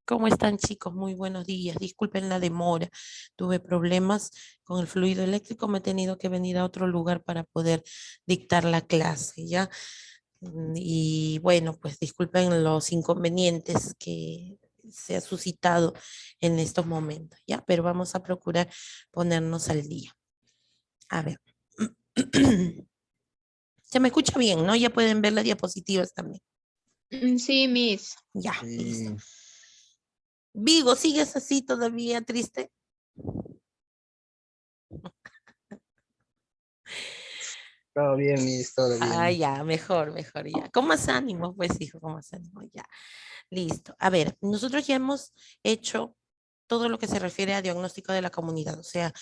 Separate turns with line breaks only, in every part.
¿Cómo están, chicos? Muy buenos días. Disculpen la demora. Tuve problemas con el fluido eléctrico. Me he tenido que venir a otro lugar para poder dictar la clase, ¿ya? Y bueno, pues disculpen los inconvenientes que se ha suscitado en estos momentos, ¿ya? Pero vamos a procurar ponernos al día. A ver. Se me escucha bien, ¿no? Ya pueden ver las diapositivas también.
Sí, Miss.
Ya, listo.
Sí,
Vigo, ¿sigues así todavía triste?
todo bien, Miss, todo
Ah,
bien.
ya, mejor, mejor, ya. Con más ánimo, pues, hijo, con más ánimo, ya. Listo. A ver, nosotros ya hemos hecho todo lo que se refiere a diagnóstico de la comunidad, o sea,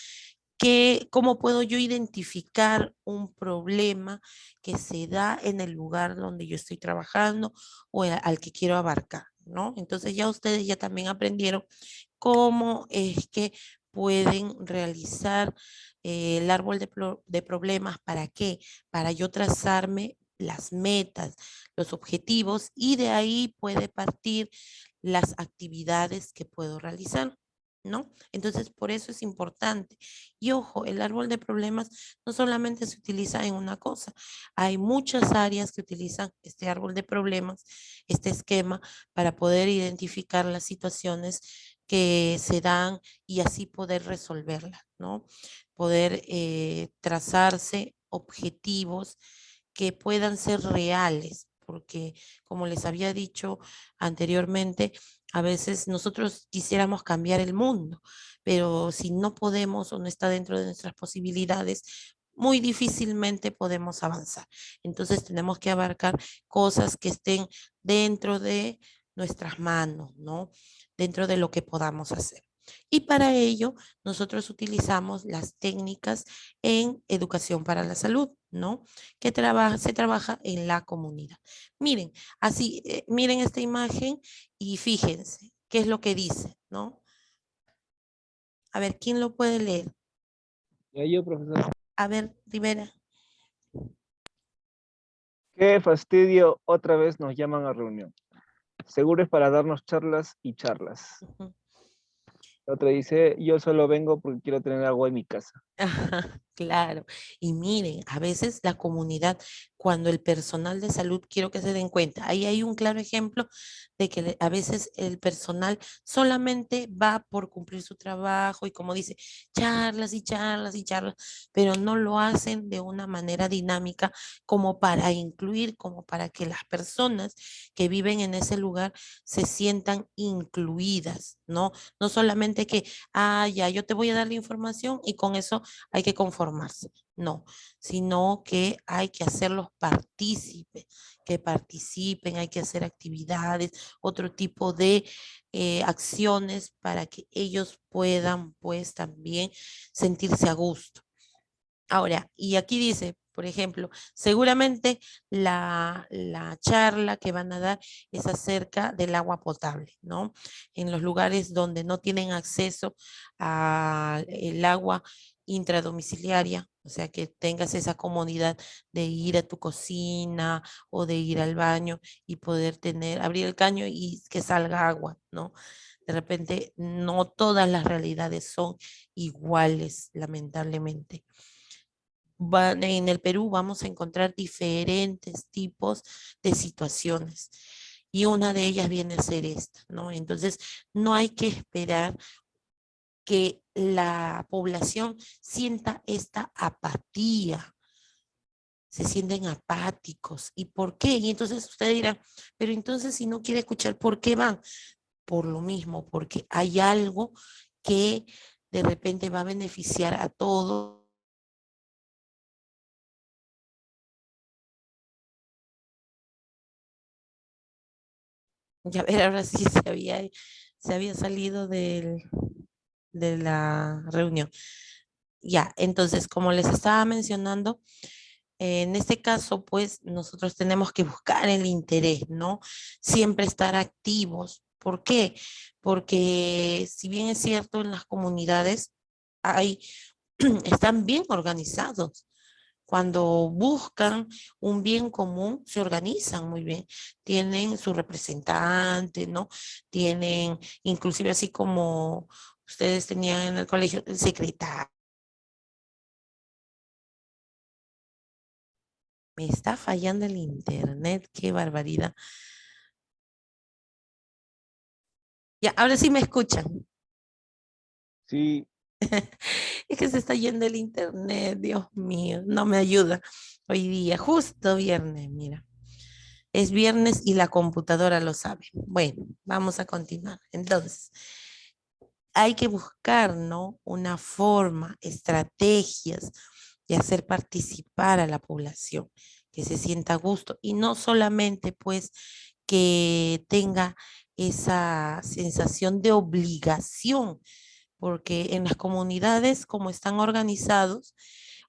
cómo puedo yo identificar un problema que se da en el lugar donde yo estoy trabajando o al que quiero abarcar, ¿no? Entonces ya ustedes ya también aprendieron cómo es que pueden realizar el árbol de problemas. ¿Para qué? Para yo trazarme las metas, los objetivos y de ahí puede partir las actividades que puedo realizar, ¿no? Entonces, por eso es importante. Y ojo, el árbol de problemas no solamente se utiliza en una cosa, hay muchas áreas que utilizan este árbol de problemas, este esquema, para poder identificar las situaciones que se dan y así poder resolverlas, ¿no? Poder trazarse objetivos que puedan ser reales, porque como les había dicho anteriormente, a veces nosotros quisiéramos cambiar el mundo, pero si no podemos o no está dentro de nuestras posibilidades, muy difícilmente podemos avanzar. Entonces tenemos que abarcar cosas que estén dentro de nuestras manos, ¿no? Dentro de lo que podamos hacer. Y para ello, nosotros utilizamos las técnicas en educación para la salud, ¿no? Se trabaja en la comunidad. Miren, así, miren esta imagen y fíjense qué es lo que dice, ¿no? A ver, ¿quién lo puede leer?
Ya yo, profesor.
A ver, Rivera.
Qué fastidio, otra vez nos llaman a reunión. Seguro es para darnos charlas y charlas.
Ujú.
La otra dice, yo solo vengo porque quiero tener agua en mi casa.
Ajá, claro. Y miren, a veces la comunidad, cuando el personal de salud, quiero que se den cuenta, ahí hay un claro ejemplo de que a veces el personal solamente va por cumplir su trabajo y como dice, charlas y charlas y charlas, pero no lo hacen de una manera dinámica como para incluir, como para que las personas que viven en ese lugar se sientan incluidas, ¿no? No solamente que, ah, ya, yo te voy a dar la información y con eso hay que conformarse. No, sino que hay que hacerlos partícipes, que participen, hay que hacer actividades, otro tipo de acciones para que ellos puedan pues también sentirse a gusto. Ahora, y aquí dice, por ejemplo, seguramente la charla que van a dar es acerca del agua potable, ¿no? En los lugares donde no tienen acceso al agua intradomiciliaria, o sea, que tengas esa comodidad de ir a tu cocina o de ir al baño y poder abrir el caño y que salga agua, ¿no? De repente, no todas las realidades son iguales, lamentablemente. En el Perú vamos a encontrar diferentes tipos de situaciones y una de ellas viene a ser esta, ¿no? Entonces, no hay que esperar que la población sienta esta apatía, se sienten apáticos. ¿Y por qué? Y entonces ustedes dirán, pero entonces si no quiere escuchar, ¿por qué van? Por lo mismo, porque hay algo que de repente va a beneficiar a todos. Ya ver, ahora sí se había salido de la reunión. Ya, entonces, como les estaba mencionando, en este caso, pues nosotros tenemos que buscar el interés, ¿no? Siempre estar activos. ¿Por qué? Porque si bien es cierto, en las comunidades hay, están bien organizados. cuando buscan un bien común, se organizan muy bien. Tienen su representante, ¿no? Tienen, inclusive así como ustedes tenían en el colegio, el secretario. Me está fallando el internet, qué barbaridad. Ya, ahora sí me escuchan.
Sí,
Es que se está yendo el internet, Dios mío, no me ayuda. Hoy día, justo viernes, mira. Es viernes y la computadora lo sabe. Bueno, vamos a continuar. Entonces, hay que buscar, ¿no? Una forma, estrategias de hacer participar a la población, que se sienta a gusto y no solamente pues que tenga esa sensación de obligación, porque en las comunidades como están organizados,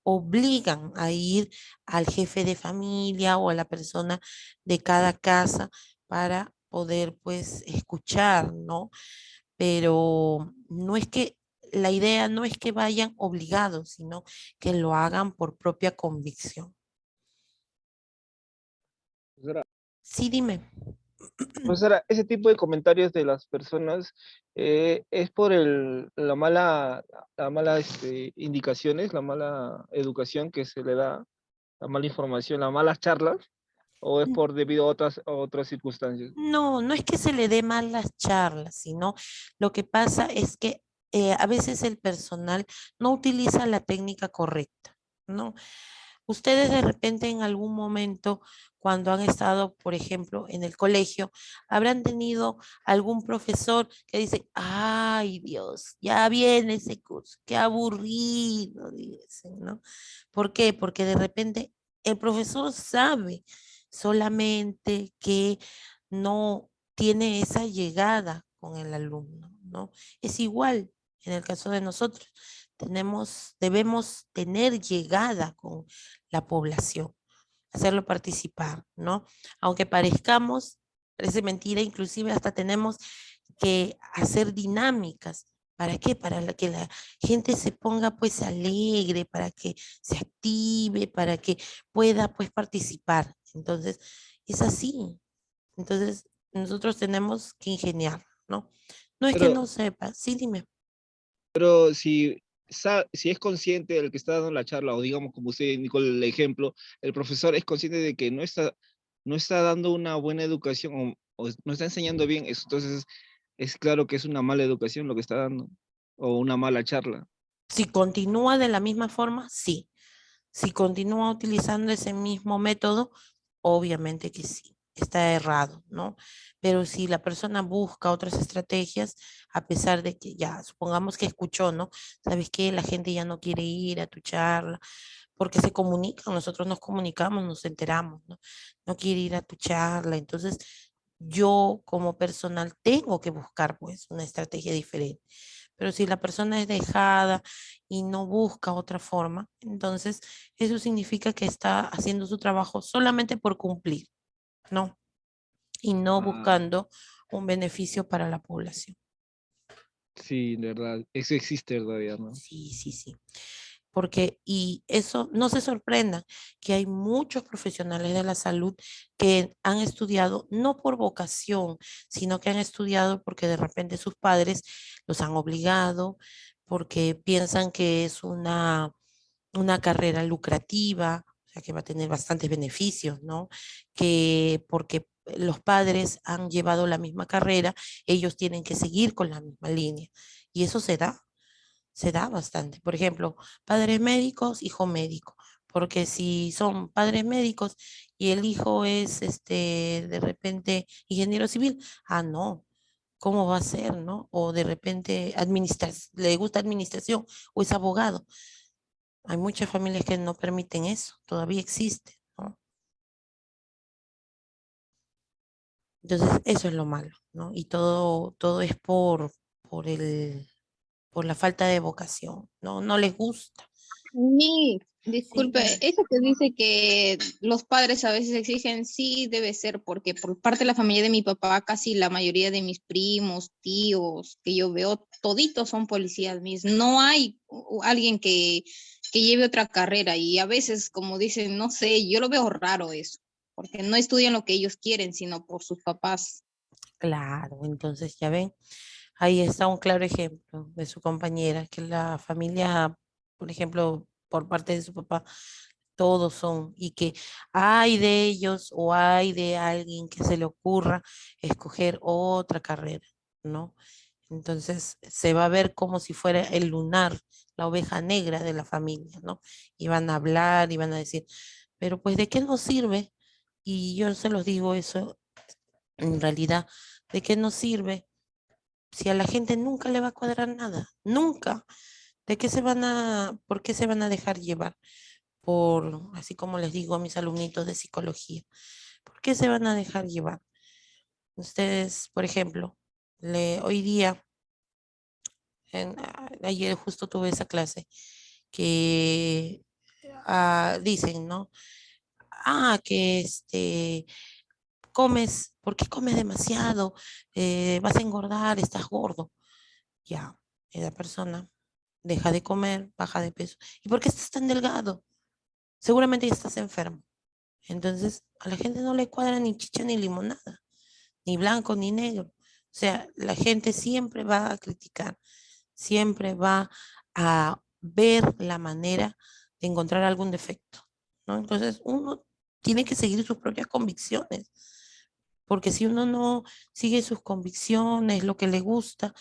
obligan a ir al jefe de familia o a la persona de cada casa para poder pues escuchar, ¿no? Pero no es que, la idea no es que vayan obligados, sino que lo hagan por propia convicción.
profesora,
Sí, dime.
profesora, ese tipo de comentarios de las personas es por la mala indicaciones, la mala educación que se le da, la mala información, las malas charlas, o es por debido a otras circunstancias.
No, no es que se le dé mal las charlas, sino lo que pasa es que a veces el personal no utiliza la técnica correcta, ¿no? Ustedes de repente en algún momento, cuando han estado, por ejemplo, en el colegio, habrán tenido algún profesor que dice, ay Dios, ya viene ese curso, qué aburrido, dicen, ¿no? ¿Por qué? Porque de repente el profesor sabe solamente que no tiene esa llegada con el alumno, ¿no? Es igual en el caso de nosotros. Debemos tener llegada con la población, hacerlo participar, ¿no? Aunque parece mentira, inclusive hasta tenemos que hacer dinámicas. ¿Para qué? Que la gente se ponga pues alegre, para que se active, para que pueda pues participar. Entonces, es así. Entonces, nosotros tenemos que ingeniar, ¿no? No es que
Pero,
no sepa, sí, dime.
pero si es consciente el que está dando la charla, o digamos como usted indicó el ejemplo, el profesor es consciente de que no está dando una buena educación o no está enseñando bien, entonces es claro que es una mala educación lo que está dando, o una mala charla.
Si continúa de la misma forma, sí. Si continúa utilizando ese mismo método, obviamente que sí, está errado, ¿no? Pero si la persona busca otras estrategias, a pesar de que ya, supongamos que escuchó, ¿no? ¿Sabes qué? La gente ya no quiere ir a tu charla, porque se comunican, nosotros nos comunicamos, nos enteramos, ¿no? No quiere ir a tu charla, entonces yo como personal tengo que buscar pues una estrategia diferente. Pero si la persona es dejada y no busca otra forma, entonces eso significa que está haciendo su trabajo solamente por cumplir, ¿no? Y no
Ah,
buscando un beneficio para la población.
sí, de verdad, eso existe todavía, ¿no?
Sí, sí, sí. Porque, y eso, no se sorprendan, que hay muchos profesionales de la salud que han estudiado no por vocación, sino que han estudiado porque de repente sus padres los han obligado, porque piensan que es una carrera lucrativa, o sea, que va a tener bastantes beneficios, ¿no? Que porque los padres han llevado la misma carrera, ellos tienen que seguir con la misma línea. Y eso se da bastante. Por ejemplo, padres médicos, hijo médico. Porque si son padres médicos y el hijo es de repente ingeniero civil, ah, no, ¿cómo va a ser, no? O de repente le gusta administración o es abogado. Hay muchas familias que no permiten eso, todavía existe, ¿no? Entonces, eso es lo malo, ¿no? Y todo es por la falta de vocación, ¿no? No les gusta.
Mi,
Sí,
disculpe,
dime.
eso que dice que los padres a veces exigen, sí debe ser, porque por parte de la familia de mi papá, casi la mayoría de mis primos, tíos, que yo veo, toditos son policías, mis. No hay alguien que lleve otra carrera y a veces, como dicen, no sé, yo lo veo raro eso, porque no estudian lo que ellos quieren, sino por sus papás.
Claro, entonces ya ven, ahí está un claro ejemplo de su compañera, que la familia, por ejemplo, por parte de su papá, todos son, y que hay de ellos o hay de alguien que se le ocurra escoger otra carrera, ¿no? Entonces se va a ver como si fuera el lunar, la oveja negra de la familia, ¿no? Y van a hablar y van a decir, pero pues ¿de qué nos sirve? Y yo se los digo eso, en realidad, ¿de qué nos sirve si a la gente nunca le va a cuadrar nada? Nunca. ¿De qué se van a, por qué se van a dejar llevar? Por, así como les digo a mis alumnitos de psicología, ¿por qué se van a dejar llevar? Ustedes, por ejemplo, hoy día, ayer justo tuve esa clase, que dicen, ¿no? Que comes, ¿por qué comes demasiado? Vas a engordar, estás gordo. Ya, esa persona deja de comer, baja de peso. ¿Y por qué estás tan delgado? Seguramente ya estás enfermo. Entonces, a la gente no le cuadra ni chicha ni limonada, ni blanco ni negro. O sea, la gente siempre va a criticar, siempre va a ver la manera de encontrar algún defecto, ¿no? Entonces, uno tiene que seguir sus propias convicciones, porque si uno no sigue sus convicciones, lo que le gusta,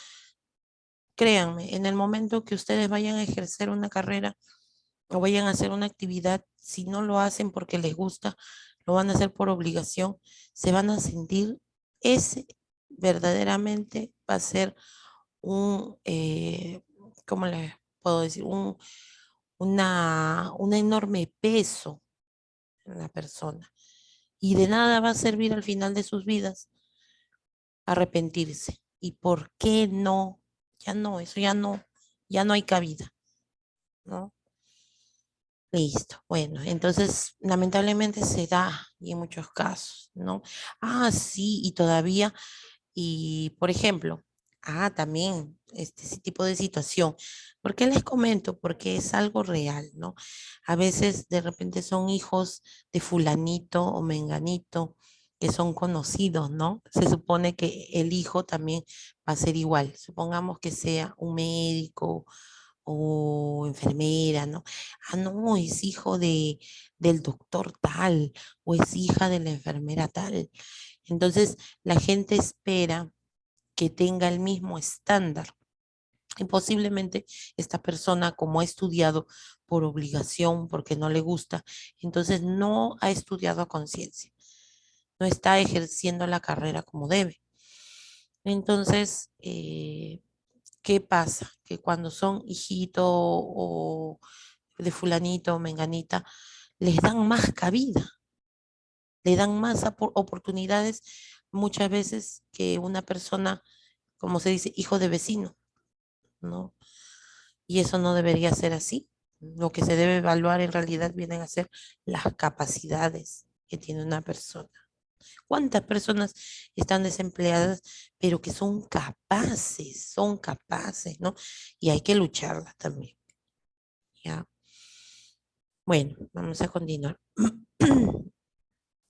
créanme, en el momento que ustedes vayan a ejercer una carrera o vayan a hacer una actividad, si no lo hacen porque les gusta, lo van a hacer por obligación, se van a sentir, ese verdaderamente va a ser un, ¿cómo les puedo decir? Un enorme peso en la persona. Y de nada va a servir al final de sus vidas arrepentirse. ¿Y por qué no? Ya no, eso ya no hay cabida, ¿no? Listo. Bueno, entonces lamentablemente se da y en muchos casos, ¿no? Sí, y todavía, y por ejemplo, también ese tipo de situación. ¿Por qué les comento? Porque es algo real, ¿no? A veces de repente son hijos de fulanito o menganito que son conocidos, ¿no? Se supone que el hijo también va a ser igual. Supongamos que sea un médico o enfermera, ¿no? No, es hijo del doctor tal o es hija de la enfermera tal. Entonces, la gente espera que tenga el mismo estándar. Y posiblemente esta persona, como ha estudiado por obligación, porque no le gusta, entonces no ha estudiado a conciencia, no está ejerciendo la carrera como debe. Entonces, ¿qué pasa? Que cuando son hijito o de fulanito o menganita, les dan más cabida, le dan más oportunidades muchas veces que una persona, como se dice, hijo de vecino, ¿no? Y eso no debería ser así. Lo que se debe evaluar en realidad vienen a ser las capacidades que tiene una persona. ¿Cuántas personas están desempleadas, pero que son capaces, ¿no? Y hay que lucharlas también, ¿ya? Bueno, vamos a continuar.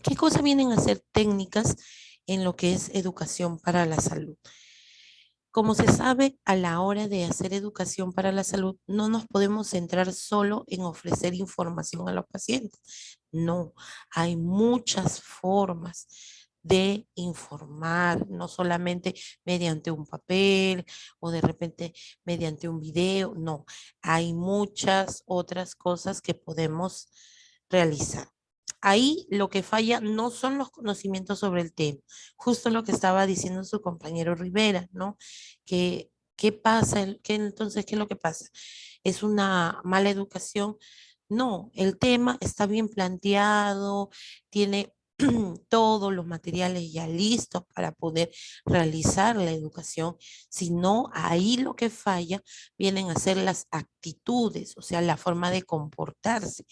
¿Qué cosas vienen a ser técnicas en lo que es educación para la salud? Como se sabe, a la hora de hacer educación para la salud, no nos podemos centrar solo en ofrecer información a los pacientes. No, hay muchas formas de informar, no solamente mediante un papel o de repente mediante un video, no, hay muchas otras cosas que podemos realizar. Ahí lo que falla no son los conocimientos sobre el tema, justo lo que estaba diciendo su compañero Rivera, ¿no? ¿Qué pasa? Entonces, ¿qué es lo que pasa? ¿Es una mala educación? No, el tema está bien planteado, tiene todos los materiales ya listos para poder realizar la educación, sino ahí lo que falla vienen a ser las actitudes, o sea, la forma de comportarse.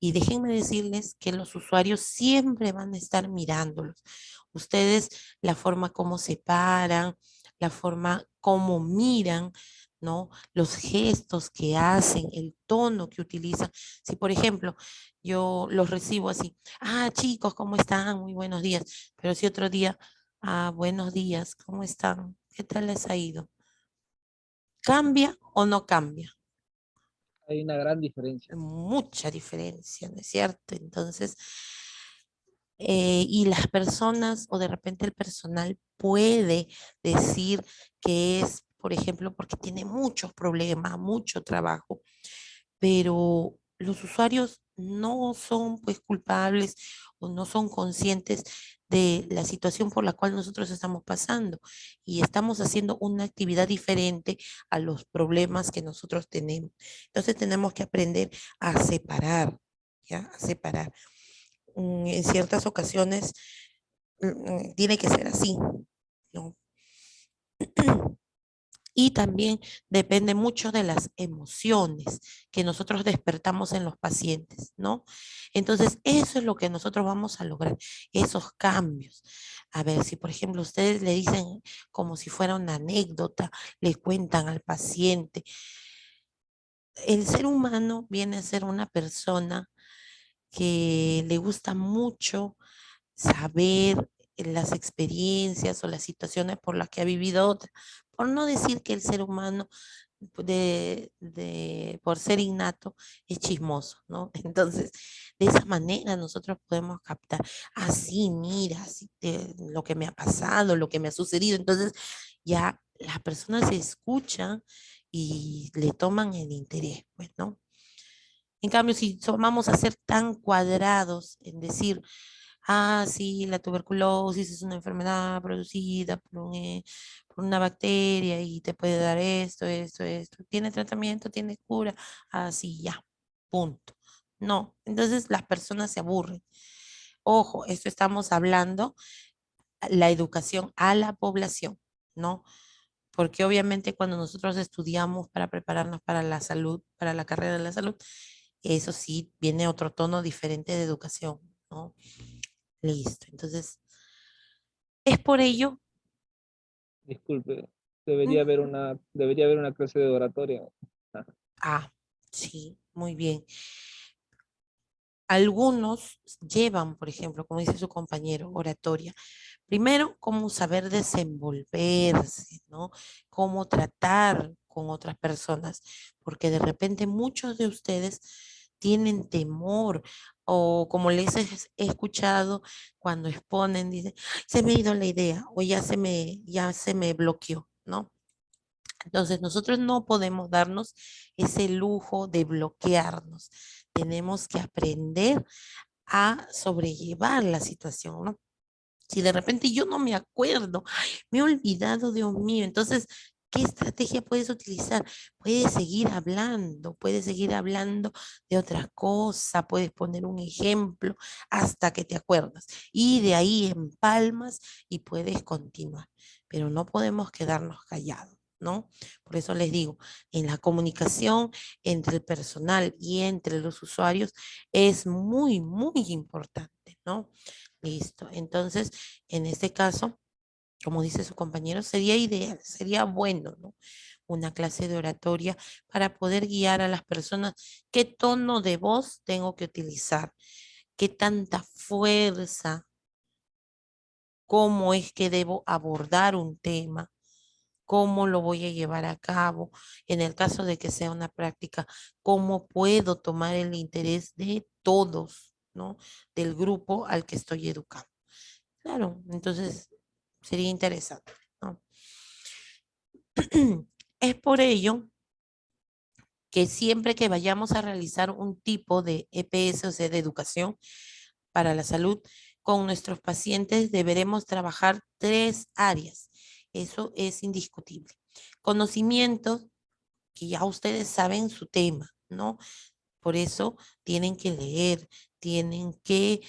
Y déjenme decirles que los usuarios siempre van a estar mirándolos. Ustedes, la forma como se paran, la forma como miran, ¿no? Los gestos que hacen, el tono que utilizan. Si, por ejemplo, yo los recibo así, chicos, ¿cómo están? Muy buenos días. Pero si otro día, buenos días, ¿cómo están? ¿Qué tal les ha ido? ¿Cambia o no cambia?
Hay una gran diferencia.
Mucha diferencia, ¿no es cierto? Entonces, y las personas o de repente el personal puede decir que es, por ejemplo, porque tiene muchos problemas, mucho trabajo, pero los usuarios no son pues culpables o no son conscientes de la situación por la cual nosotros estamos pasando y estamos haciendo una actividad diferente a los problemas que nosotros tenemos. Entonces tenemos que aprender a separar, ¿ya? A separar. En ciertas ocasiones tiene que ser así, ¿no? Y también depende mucho de las emociones que nosotros despertamos en los pacientes, ¿no? Entonces, eso es lo que nosotros vamos a lograr, esos cambios. A ver, si por ejemplo ustedes le dicen como si fuera una anécdota, le cuentan al paciente, el ser humano viene a ser una persona que le gusta mucho saber las experiencias o las situaciones por las que ha vivido otra. Por no decir que el ser humano, por ser innato, es chismoso, ¿no? Entonces, de esa manera nosotros podemos captar, así, mira, así lo que me ha pasado, lo que me ha sucedido. Entonces, ya las personas se escuchan y le toman el interés, pues, ¿no? En cambio, si vamos a ser tan cuadrados en decir, sí, la tuberculosis es una enfermedad producida por una bacteria y te puede dar esto, tiene tratamiento, tiene cura, así ya, punto. No, entonces las personas se aburren. Ojo, esto estamos hablando, la educación a la población, ¿no? Porque obviamente cuando nosotros estudiamos para prepararnos para la salud, para la carrera de la salud, eso sí, viene otro tono diferente de educación, ¿no? Listo. Entonces, es por ello.
Disculpe,
Ujú.
debería haber una clase de oratoria.
Ah, sí, muy bien. Algunos llevan, por ejemplo, como dice su compañero, oratoria. Primero, cómo saber desenvolverse, ¿no? Cómo tratar con otras personas, porque de repente muchos de ustedes tienen temor o como les he escuchado cuando exponen, dicen, se me ha ido la idea o ya se me bloqueó, ¿no? Entonces, nosotros no podemos darnos ese lujo de bloquearnos. Tenemos que aprender a sobrellevar la situación, ¿no? Si de repente yo no me acuerdo, ay, me he olvidado, Dios mío, entonces, ¿qué estrategia puedes utilizar? Puedes seguir hablando de otra cosa, puedes poner un ejemplo hasta que te acuerdas y de ahí empalmas y puedes continuar, pero no podemos quedarnos callados, ¿no? Por eso les digo, en la comunicación entre el personal y entre los usuarios es muy, muy importante, ¿no? Listo. Entonces, en este caso, como dice su compañero, sería ideal, sería bueno, ¿no? Una clase de oratoria para poder guiar a las personas qué tono de voz tengo que utilizar, qué tanta fuerza, cómo es que debo abordar un tema, cómo lo voy a llevar a cabo. En el caso de que sea una práctica, cómo puedo tomar el interés de todos, ¿no? Del grupo al que estoy educando. Claro, entonces sería interesante, ¿no? Es por ello que siempre que vayamos a realizar un tipo de EPS, o sea, de educación para la salud, con nuestros pacientes deberemos trabajar tres áreas. Eso es indiscutible. Conocimientos, que ya ustedes saben su tema, ¿no? Por eso tienen que leer, tienen que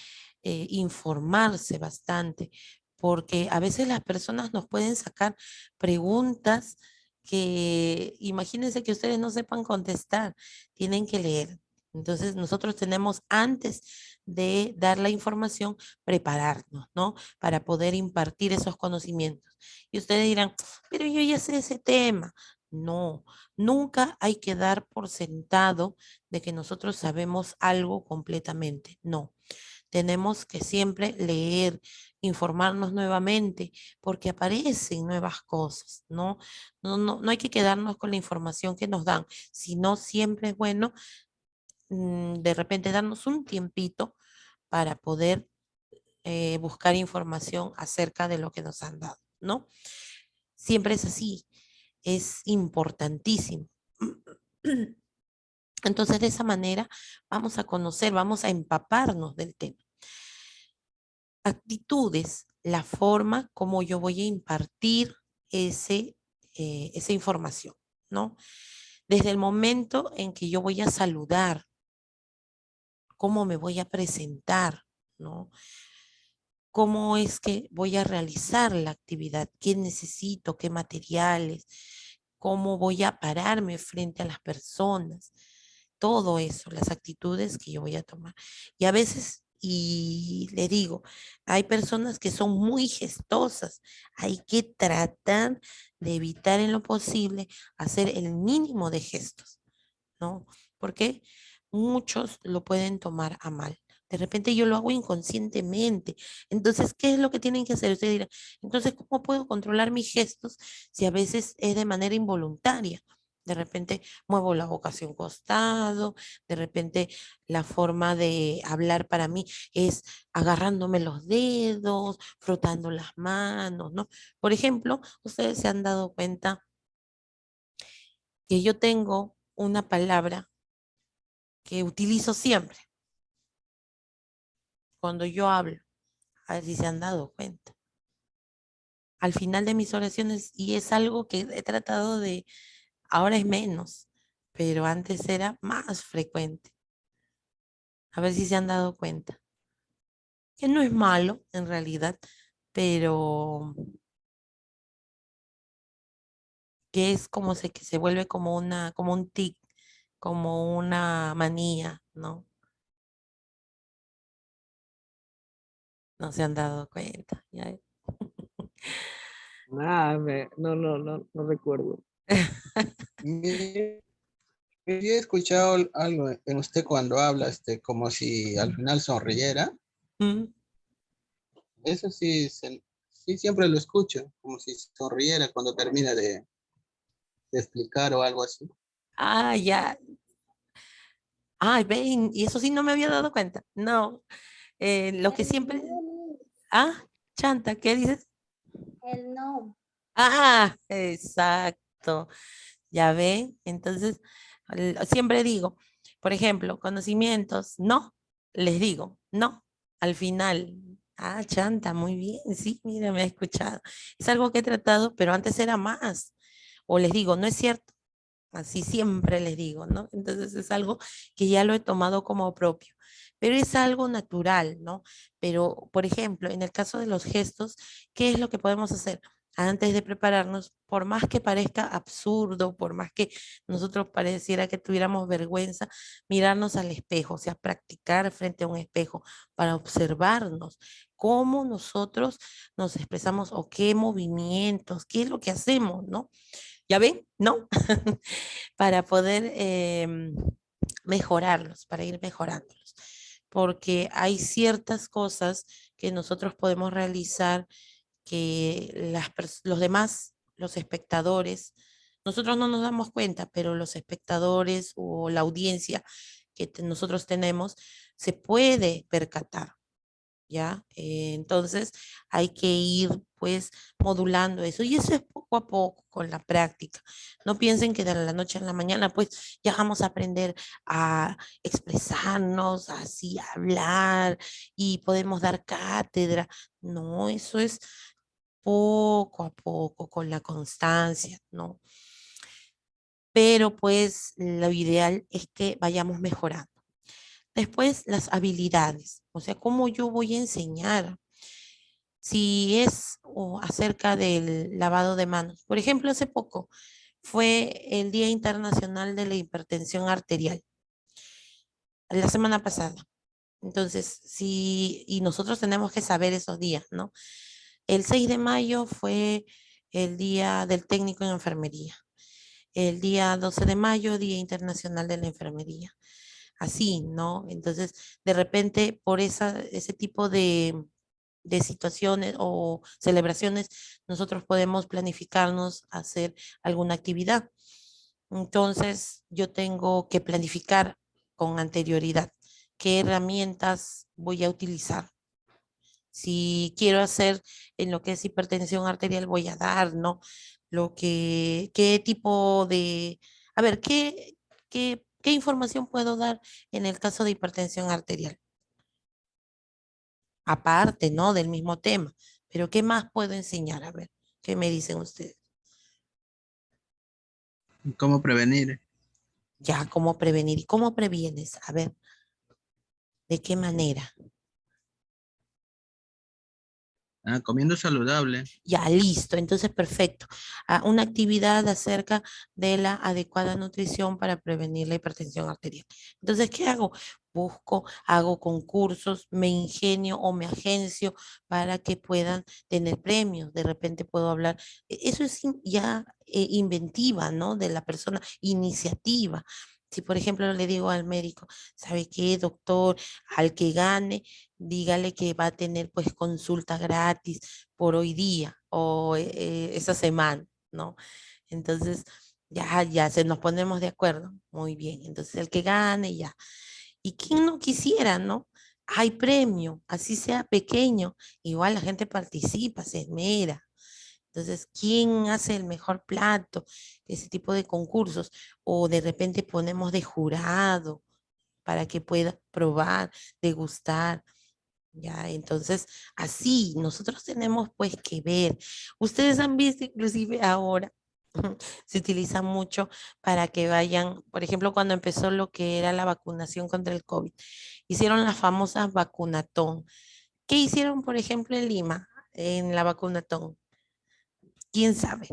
informarse bastante, porque a veces las personas nos pueden sacar preguntas que imagínense que ustedes no sepan contestar, tienen que leer. Entonces nosotros tenemos antes de dar la información, prepararnos, ¿no? Para poder impartir esos conocimientos. Y ustedes dirán, pero yo ya sé ese tema. No, nunca hay que dar por sentado de que nosotros sabemos algo completamente. No, tenemos que siempre leer, informarnos nuevamente, porque aparecen nuevas cosas, ¿no? No hay que quedarnos con la información que nos dan, sino siempre es bueno de repente darnos un tiempito para poder buscar información acerca de lo que nos han dado, ¿no? Siempre es así, es importantísimo. Entonces, de esa manera vamos a conocer, vamos a empaparnos del tema. Actitudes, la forma como yo voy a impartir esa información, ¿no? Desde el momento en que yo voy a saludar, cómo me voy a presentar, ¿no? Cómo es que voy a realizar la actividad, qué necesito, qué materiales, cómo voy a pararme frente a las personas, todo eso, las actitudes que yo voy a tomar. Y a veces, y le digo, hay personas que son muy gestosas, hay que tratar de evitar en lo posible hacer el mínimo de gestos, ¿no? Porque muchos lo pueden tomar a mal. De repente yo lo hago inconscientemente. Entonces, ¿qué es lo que tienen que hacer? Ustedes dirán, entonces, ¿cómo puedo controlar mis gestos si a veces es de manera involuntaria? De repente muevo la boca hacia un costado, de repente la forma de hablar para mí es agarrándome los dedos, frotando las manos, ¿no? Por ejemplo, ustedes se han dado cuenta que yo tengo una palabra que utilizo siempre cuando yo hablo, a ver si se han dado cuenta. Al final de mis oraciones, y es algo que he tratado de, ahora es menos, pero antes era más frecuente. A ver si se han dado cuenta. Que no es malo, en realidad, pero que es como que se vuelve como como un tic, como una manía, ¿no? No se han dado cuenta. ¿Ya?
Nada, no recuerdo.
Mire, yo he escuchado algo en usted cuando habla, como si al final sonriera.
Mm.
Eso sí, sí siempre lo escucho, como si sonriera cuando termina de explicar o algo así.
Ah, ya. Ay, ven, y eso sí no me había dado cuenta. No, lo que siempre... Ah, Chanta, ¿qué dices?
El no.
Ah, exacto. Ya ven, entonces siempre digo, por ejemplo, conocimientos, no, les digo, no, al final. Ah, Chanta, muy bien, sí, mira, me ha escuchado. Es algo que he tratado, pero antes era más. O les digo, no es cierto. Así siempre les digo, ¿no? Entonces es algo que ya lo he tomado como propio, pero es algo natural, ¿no? Pero, por ejemplo, en el caso de los gestos, ¿qué es lo que podemos hacer? Antes de prepararnos, por más que parezca absurdo, por más que nosotros pareciera que tuviéramos vergüenza, mirarnos al espejo, o sea, practicar frente a un espejo para observarnos cómo nosotros nos expresamos o qué movimientos, qué es lo que hacemos, ¿no? ¿Ya ven? ¿No? Para poder mejorarlos, para ir mejorándolos. Porque hay ciertas cosas que nosotros podemos realizar que los demás, los espectadores, nosotros no nos damos cuenta, pero los espectadores o la audiencia que nosotros tenemos se puede percatar. ¿Ya? Entonces hay que ir pues modulando eso y eso es poco a poco con la práctica. No piensen que de la noche a la mañana pues ya vamos a aprender a expresarnos, así a hablar y podemos dar cátedra. No, eso es poco a poco con la constancia, ¿no? Pero pues lo ideal es que vayamos mejorando. Después, las habilidades, o sea, cómo yo voy a enseñar. Si es acerca del lavado de manos. Por ejemplo, hace poco fue el Día Internacional de la Hipertensión Arterial, la semana pasada. Entonces, sí, y nosotros tenemos que saber esos días, ¿no? El 6 de mayo fue el Día del Técnico en Enfermería. el día 12 de mayo, Día Internacional de la Enfermería. Así, ¿no? Entonces, de repente, por ese tipo de situaciones o celebraciones, nosotros podemos planificarnos a hacer alguna actividad. Entonces, yo tengo que planificar con anterioridad qué herramientas voy a utilizar. Si quiero hacer en lo que es hipertensión arterial, voy a dar, ¿no? Qué tipo de, a ver, qué información puedo dar en el caso de hipertensión arterial? Aparte, ¿no? Del mismo tema. Pero ¿qué más puedo enseñar? A ver, ¿qué me dicen ustedes?
¿Cómo prevenir?
Ya, ¿cómo prevenir? ¿Y cómo previenes? A ver, ¿de qué manera?
Ah, comiendo saludable.
Ya, listo. Entonces, perfecto. Una actividad acerca de la adecuada nutrición para prevenir la hipertensión arterial. Entonces, ¿qué hago? Hago concursos, me ingenio o me agencio para que puedan tener premios. De repente puedo hablar. Eso es ya inventiva, ¿no? De la persona, iniciativa. Si, por ejemplo, le digo al médico, ¿sabe qué, doctor? Al que gane, dígale que va a tener pues consulta gratis por hoy día o esa semana, ¿no? Entonces, ya se nos ponemos de acuerdo. Muy bien. Entonces, el que gane, ya. ¿Y quién no quisiera, no? Hay premio, así sea pequeño, igual la gente participa, se esmera. Entonces, ¿quién hace el mejor plato? Ese tipo de concursos. O de repente ponemos de jurado para que pueda probar, degustar. Ya, entonces, así nosotros tenemos pues que ver. Ustedes han visto inclusive ahora, se utiliza mucho para que vayan, por ejemplo, cuando empezó lo que era la vacunación contra el COVID, hicieron las famosas vacunatón. ¿Qué hicieron, por ejemplo, en Lima, en la vacunatón? ¿Quién sabe?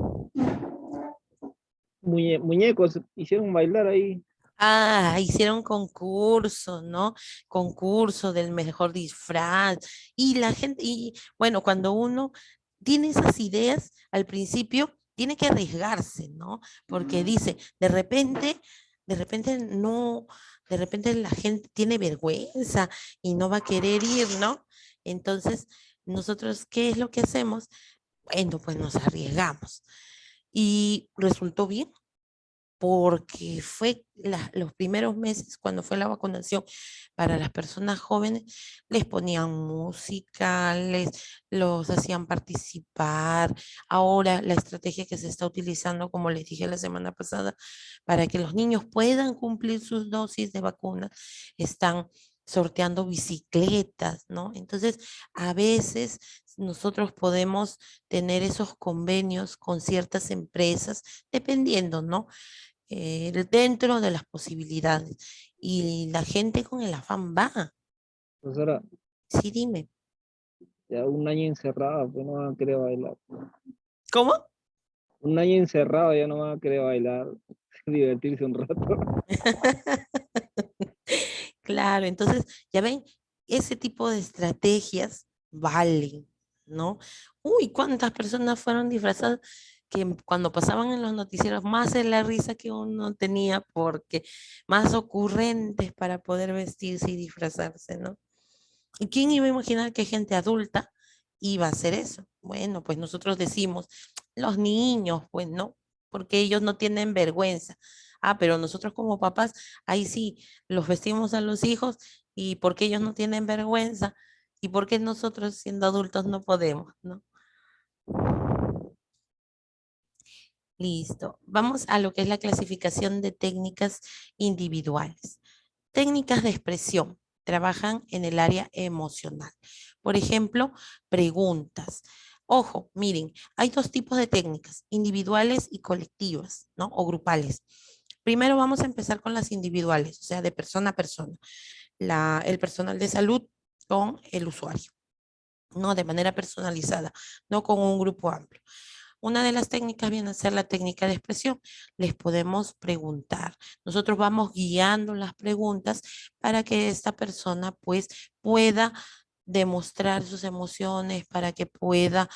Muñecos hicieron bailar ahí.
Hicieron concurso, ¿no? Concurso del mejor disfraz. Y la gente, y bueno, cuando uno tiene esas ideas al principio, tiene que arriesgarse, ¿no? Porque dice, de repente no, de repente la gente tiene vergüenza y no va a querer ir, ¿no? Entonces, nosotros, ¿qué es lo que hacemos? Bueno, pues nos arriesgamos. Y resultó bien porque fue los primeros meses cuando fue la vacunación para las personas jóvenes, les ponían música, los hacían participar. Ahora la estrategia que se está utilizando, como les dije la semana pasada, para que los niños puedan cumplir sus dosis de vacuna, están sorteando bicicletas, ¿no? Entonces, a veces nosotros podemos tener esos convenios con ciertas empresas, dependiendo, ¿no? Dentro de las posibilidades. Y la gente con el afán va.
Pues ahora,
Sí, dime.
ya un año encerrado, pues no van a querer bailar.
¿Cómo?
Un año encerrado ya no van a querer bailar, divertirse un rato.
Claro, entonces, ya ven, ese tipo de estrategias valen, ¿no? Uy, cuántas personas fueron disfrazadas que cuando pasaban en los noticieros, más es la risa que uno tenía porque más ocurrentes para poder vestirse y disfrazarse, ¿no? ¿Y quién iba a imaginar que gente adulta iba a hacer eso? Bueno, pues nosotros decimos, los niños, pues no, porque ellos no tienen vergüenza. Pero nosotros como papás, ahí sí, los vestimos a los hijos y porque ellos no tienen vergüenza y porque nosotros siendo adultos no podemos, ¿no? Listo. Vamos a lo que es la clasificación de técnicas individuales. Técnicas de expresión trabajan en el área emocional. Por ejemplo, preguntas. Ojo, miren, hay dos tipos de técnicas, individuales y colectivas, ¿no? O grupales. Primero vamos a empezar con las individuales, o sea, de persona a persona. El personal de salud con el usuario, ¿no? De manera personalizada, no con un grupo amplio. Una de las técnicas viene a ser la técnica de expresión. Les podemos preguntar. Nosotros vamos guiando las preguntas para que esta persona pues pueda demostrar sus emociones, para que pueda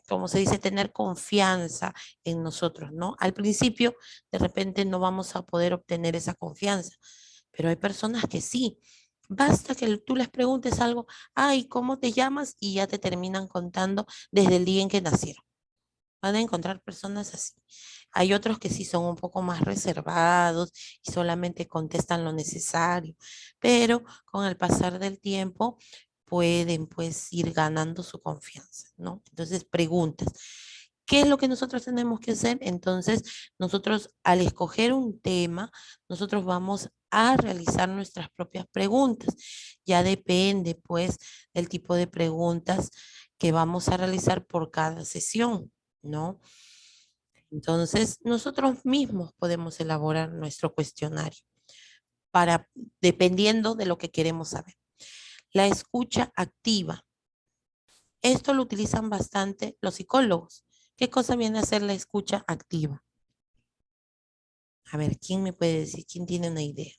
como se dice, tener confianza en nosotros, ¿no? Al principio, de repente no vamos a poder obtener esa confianza, pero hay personas que sí. Basta que tú les preguntes algo, ay, ¿cómo te llamas? Y ya te terminan contando desde el día en que nacieron. Van a encontrar personas así. Hay otros que sí son un poco más reservados y solamente contestan lo necesario, pero con el pasar del tiempo pueden pues ir ganando su confianza, ¿no? Entonces preguntas. ¿Qué es lo que nosotros tenemos que hacer? Entonces, nosotros al escoger un tema, nosotros vamos a realizar nuestras propias preguntas. Ya depende, pues, del tipo de preguntas que vamos a realizar por cada sesión, ¿no? Entonces, nosotros mismos podemos elaborar nuestro cuestionario para, dependiendo de lo que queremos saber. La escucha activa. Esto lo utilizan bastante los psicólogos. ¿Qué cosa viene a ser la escucha activa? A ver, ¿quién me puede decir? ¿Quién tiene una idea?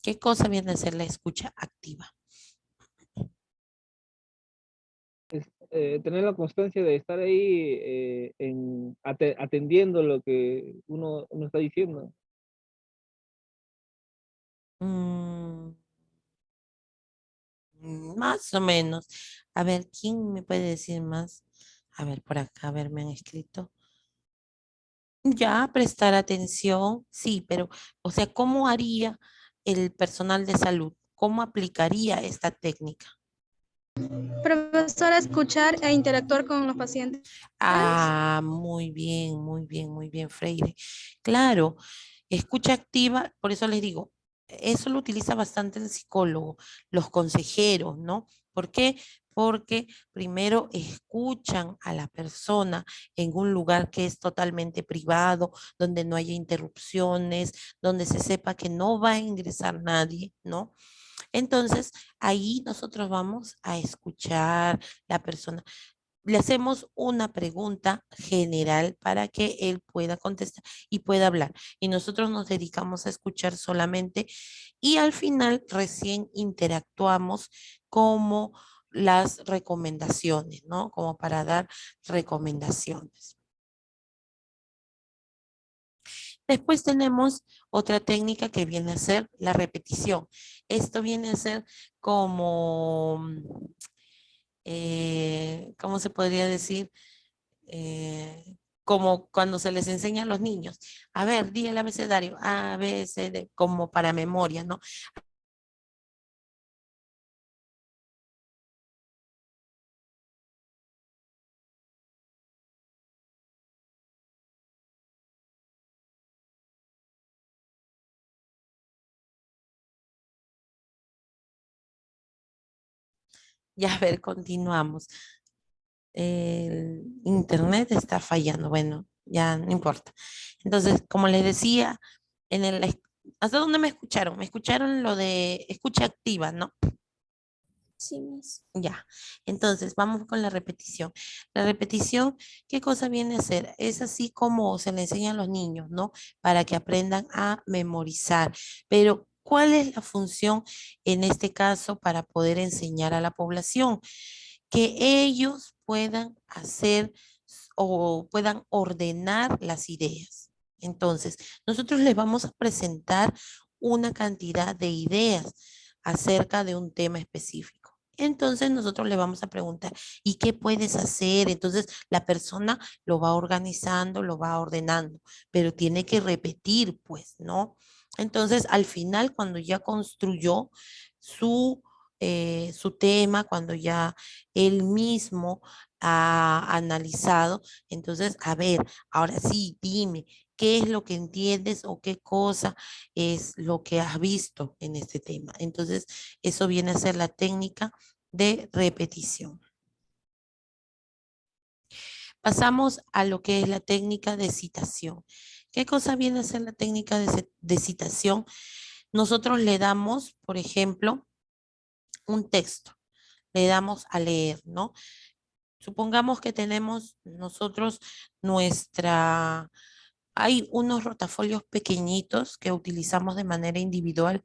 ¿Qué cosa viene a ser la escucha activa?
Tener la constancia de estar ahí atendiendo lo que uno está diciendo.
Mm, más o menos. A ver, ¿quién me puede decir más? A ver, por acá, a ver, me han escrito. Ya, prestar atención, sí, pero, o sea, ¿cómo haría el personal de salud? ¿Cómo aplicaría esta técnica?
Profesora, escuchar e interactuar con los pacientes.
Ah, muy bien, muy bien, muy bien, Freire. Claro, escucha activa, por eso les digo, eso lo utiliza bastante el psicólogo, los consejeros, ¿no? ¿Por qué? Porque primero escuchan a la persona en un lugar que es totalmente privado, donde no haya interrupciones, donde se sepa que no va a ingresar nadie, ¿no? Entonces, ahí nosotros vamos a escuchar la persona. Le hacemos una pregunta general para que él pueda contestar y pueda hablar. Y nosotros nos dedicamos a escuchar solamente y al final recién interactuamos como las recomendaciones, ¿no? Como para dar recomendaciones. Después tenemos otra técnica que viene a ser la repetición. Esto viene a ser como, ¿cómo se podría decir? Como cuando se les enseña a los niños. A ver, di el abecedario, A, B, C, D, como para memoria, ¿no? Ya, a ver, continuamos. El internet está fallando, bueno, ya no importa. Entonces, como les decía, en el, ¿hasta dónde me escucharon? Me escucharon lo de escucha activa, ¿no?
Sí, miss.
Ya, entonces vamos con la repetición. La repetición, ¿qué cosa viene a ser? Es así como se le enseña a los niños, ¿no? Para que aprendan a memorizar. Pero, ¿cuál es la función en este caso para poder enseñar a la población? Que ellos puedan hacer o puedan ordenar las ideas. Entonces, nosotros les vamos a presentar una cantidad de ideas acerca de un tema específico. Entonces nosotros le vamos a preguntar, ¿y qué puedes hacer? Entonces la persona lo va organizando, lo va ordenando, pero tiene que repetir, pues, ¿no? Entonces al final, cuando ya construyó su tema, cuando ya él mismo ha analizado, entonces, a ver, ahora sí, dime, ¿qué es lo que entiendes o qué cosa es lo que has visto en este tema? Entonces, eso viene a ser la técnica de repetición. Pasamos a lo que es la técnica de citación. ¿Qué cosa viene a ser la técnica de citación? Nosotros le damos, por ejemplo, un texto, le damos a leer, ¿no? Supongamos que tenemos nosotros nuestra, hay unos rotafolios pequeñitos que utilizamos de manera individual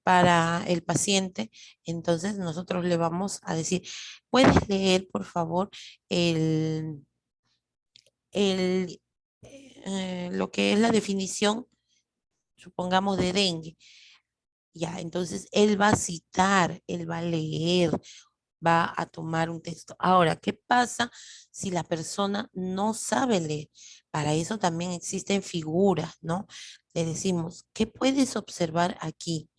para el paciente, entonces nosotros le vamos a decir, ¿puedes leer, por favor, el, lo que es la definición, supongamos, de dengue? Ya, entonces él va a citar, él va a leer, va a tomar un texto. Ahora, ¿qué pasa si la persona no sabe leer? Para eso también existen figuras, ¿no? Le decimos, ¿qué puedes observar aquí?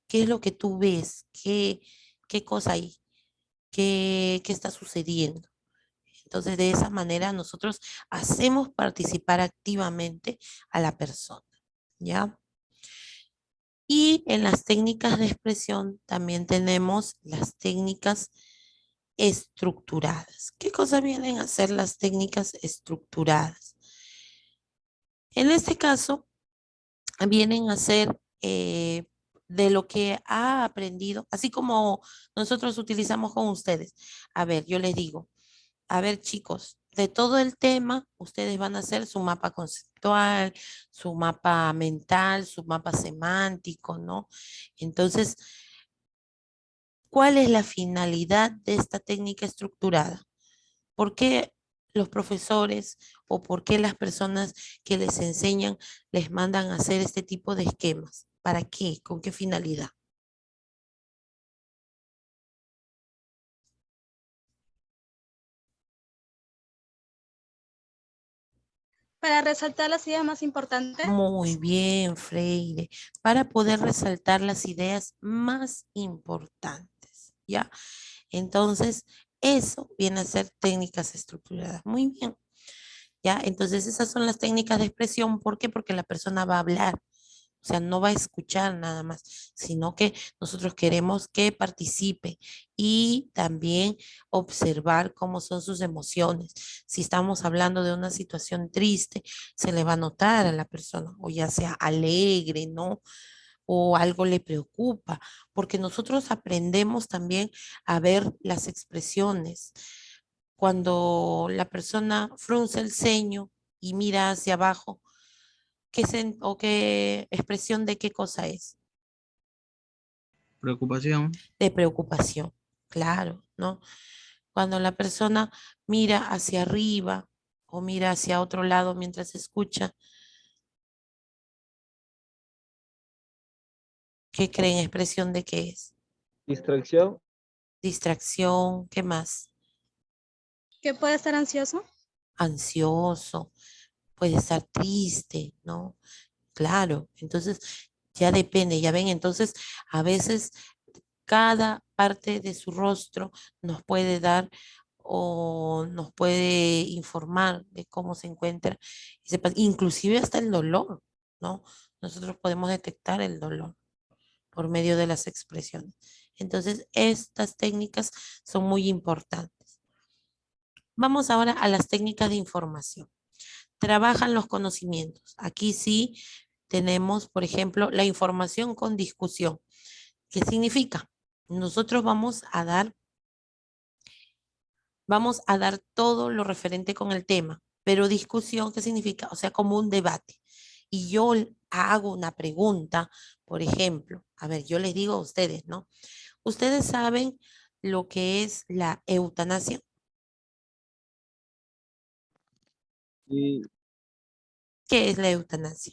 ¿Qué es lo que tú ves? ¿Qué cosa hay? ¿Qué está sucediendo? Entonces, de esa manera nosotros hacemos participar activamente a la persona, ¿ya? Y en las técnicas de expresión también tenemos las técnicas estructuradas. ¿Qué cosa vienen a ser las técnicas estructuradas? En este caso, vienen a ser de lo que ha aprendido, así como nosotros utilizamos con ustedes. A ver, yo les digo, a ver, chicos, de todo el tema, ustedes van a hacer su mapa conceptual, su mapa mental, su mapa semántico, ¿no? Entonces, ¿cuál es la finalidad de esta técnica estructurada? ¿Por qué los profesores o por qué las personas que les enseñan les mandan a hacer este tipo de esquemas? ¿Para qué? ¿Con qué finalidad?
Para resaltar las ideas más importantes.
Muy bien, Freire, para poder resaltar las ideas más importantes, ¿ya? Entonces, eso viene a ser técnicas estructuradas. Muy bien, ¿ya? Entonces, esas son las técnicas de expresión. ¿Por qué? Porque la persona va a hablar. O sea, no va a escuchar nada más, sino que nosotros queremos que participe y también observar cómo son sus emociones. Si estamos hablando de una situación triste, se le va a notar a la persona, o ya sea alegre, ¿no? O algo le preocupa, porque nosotros aprendemos también a ver las expresiones. Cuando la persona frunce el ceño y mira hacia abajo, o qué expresión de qué cosa es,
Preocupación.
de preocupación, claro, ¿no? Cuando la persona mira hacia arriba o mira hacia otro lado mientras escucha, ¿qué creen? ¿Expresión de qué es?
Distracción.
Distracción, ¿qué más?
Que puede estar ansioso.
Ansioso, puede estar triste, ¿no? Claro, entonces ya depende, ya ven, entonces a veces cada parte de su rostro nos puede dar o nos puede informar de cómo se encuentra, inclusive hasta el dolor, ¿no? Nosotros podemos detectar el dolor por medio de las expresiones. Entonces, estas técnicas son muy importantes. Vamos ahora a las técnicas de información. Trabajan los conocimientos. Aquí sí tenemos, por ejemplo, la información con discusión. ¿Qué significa? Nosotros vamos a dar todo lo referente con el tema, pero discusión, ¿qué significa? O sea, como un debate. Y yo hago una pregunta, por ejemplo, a ver, yo les digo a ustedes, ¿no? ¿Ustedes saben lo que es la eutanasia?
Y
¿Qué es la eutanasia?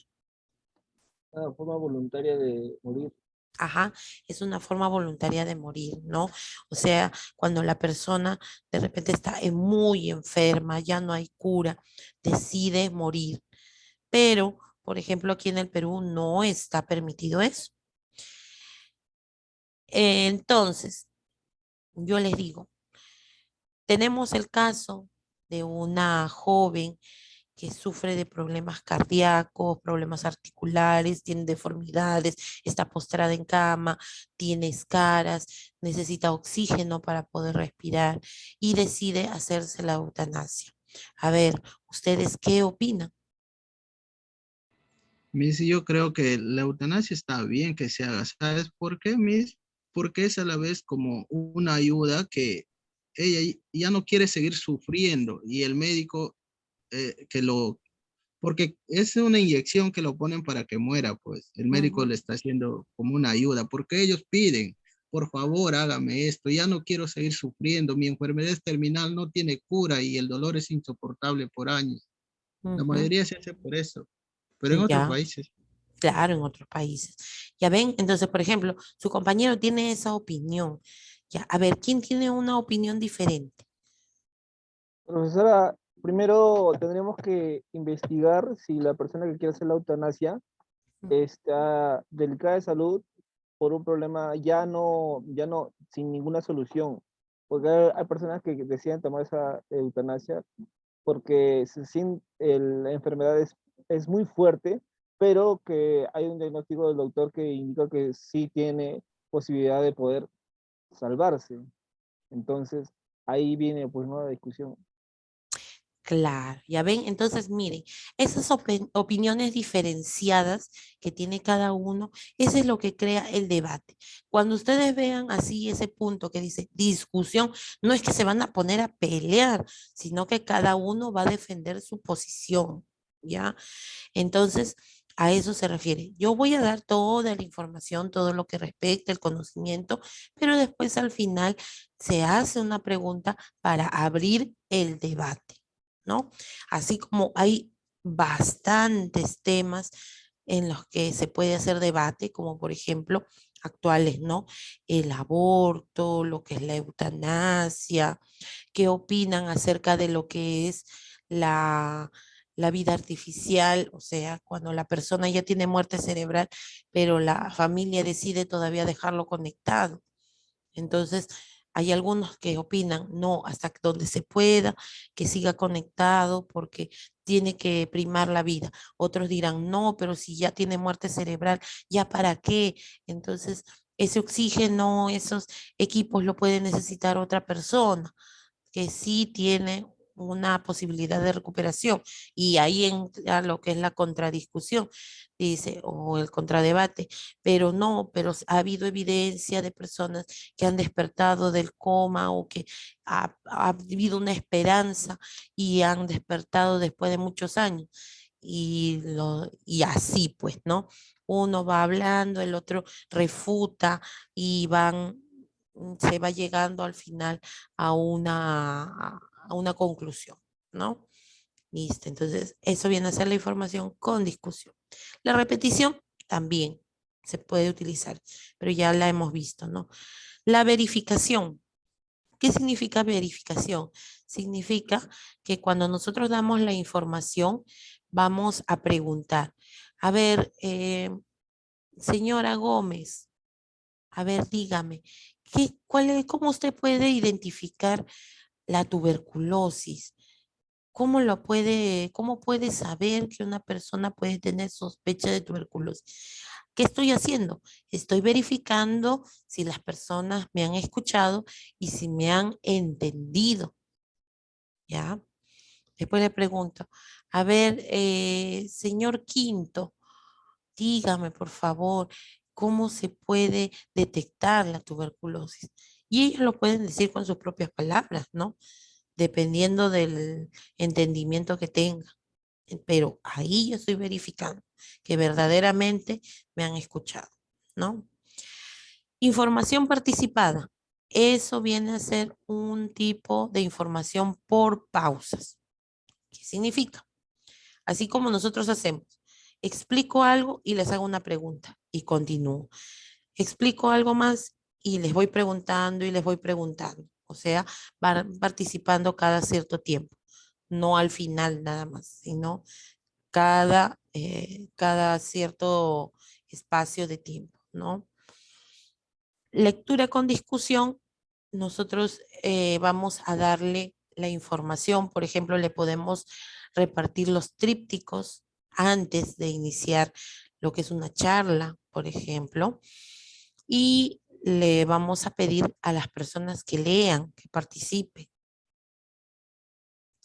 una forma voluntaria de morir.
Ajá, es una forma voluntaria de morir, ¿no? O sea, cuando la persona de repente está muy enferma, ya no hay cura, decide morir. Pero, por ejemplo, aquí en el Perú no está permitido eso. Entonces, yo les digo, tenemos el caso de una joven que sufre de problemas cardíacos, problemas articulares, tiene deformidades, está postrada en cama, tiene escaras, necesita oxígeno para poder respirar y decide hacerse la eutanasia. A ver, ¿ustedes qué opinan?
Miss, yo creo que la eutanasia está bien que se haga. ¿Sabes por qué, Miss? Porque es a la vez como una ayuda que ella ya no quiere seguir sufriendo y el médico que lo porque es una inyección que lo ponen para que muera, pues el médico
Ujú.
le está haciendo como una ayuda, porque ellos piden, por favor, hágame esto, ya no quiero seguir sufriendo, mi enfermedad es terminal, no tiene cura y el dolor es insoportable por años. La
Ujú.
mayoría se hace por eso, pero en otros
Ya,
países,
claro, en otros países. Ya ven, entonces, por ejemplo, su compañero tiene esa opinión. Ya, a ver, ¿quién tiene una opinión diferente?
Profesora, primero tendremos que investigar si la persona que quiere hacer la eutanasia está delicada de salud por un problema ya no, sin ninguna solución. Porque hay personas que deciden tomar esa eutanasia porque la enfermedad es muy fuerte, pero que hay un diagnóstico del doctor que indica que sí tiene posibilidad de poder salvarse. Entonces, ahí viene pues una discusión.
Claro, ya ven, entonces miren, esas opiniones diferenciadas que tiene cada uno, eso es lo que crea el debate. Cuando ustedes vean así ese punto que dice discusión, no es que se van a poner a pelear, sino que cada uno va a defender su posición, ¿ya? Entonces, a eso se refiere. Yo voy a dar toda la información, todo lo que respecta el conocimiento, pero después al final se hace una pregunta para abrir el debate, ¿no? Así como hay bastantes temas en los que se puede hacer debate, como por ejemplo actuales, ¿no? El aborto, lo que es la eutanasia, qué opinan acerca de lo que es la vida artificial, o sea, cuando la persona ya tiene muerte cerebral, pero la familia decide todavía dejarlo conectado. Entonces, hay algunos que opinan, no, hasta donde se pueda, que siga conectado porque tiene que primar la vida. Otros dirán, no, pero si ya tiene muerte cerebral, ¿ya para qué? Entonces, ese oxígeno, esos equipos lo puede necesitar otra persona que sí tiene una posibilidad de recuperación. Y ahí entra lo que es la contradiscusión, dice, o el contradebate, pero no, pero ha habido evidencia de personas que han despertado del coma o que ha habido una esperanza y han despertado después de muchos años. Y así pues, ¿no? Uno va hablando, el otro refuta y se va llegando al final a una conclusión, ¿no? Listo, entonces eso viene a ser la información con discusión. La repetición también se puede utilizar, pero ya la hemos visto, ¿no? La verificación. ¿Qué significa verificación? Significa que cuando nosotros damos la información, vamos a preguntar, a ver, señora Gómez, a ver, dígame, ¿cómo usted puede identificar la tuberculosis? ¿Cómo puede saber que una persona puede tener sospecha de tuberculosis? ¿Qué estoy haciendo? Estoy verificando si las personas me han escuchado y si me han entendido, ¿ya? Después le pregunto, a ver, señor Quinto, dígame, por favor, cómo se puede detectar la tuberculosis. Y ellos lo pueden decir con sus propias palabras, ¿no? Dependiendo del entendimiento que tengan. Pero ahí yo estoy verificando que verdaderamente me han escuchado, ¿no? Información participada. Eso viene a ser un tipo de información por pausas. ¿Qué significa? Así como nosotros hacemos. Explico algo y les hago una pregunta y continúo. Explico algo más y les voy preguntando y les voy preguntando. O sea, van participando cada cierto tiempo, no al final nada más, sino cada cierto espacio de tiempo, ¿no? Lectura con discusión, nosotros vamos a darle la información, por ejemplo, le podemos repartir los trípticos antes de iniciar lo que es una charla, por ejemplo, y le vamos a pedir a las personas que lean, que participen.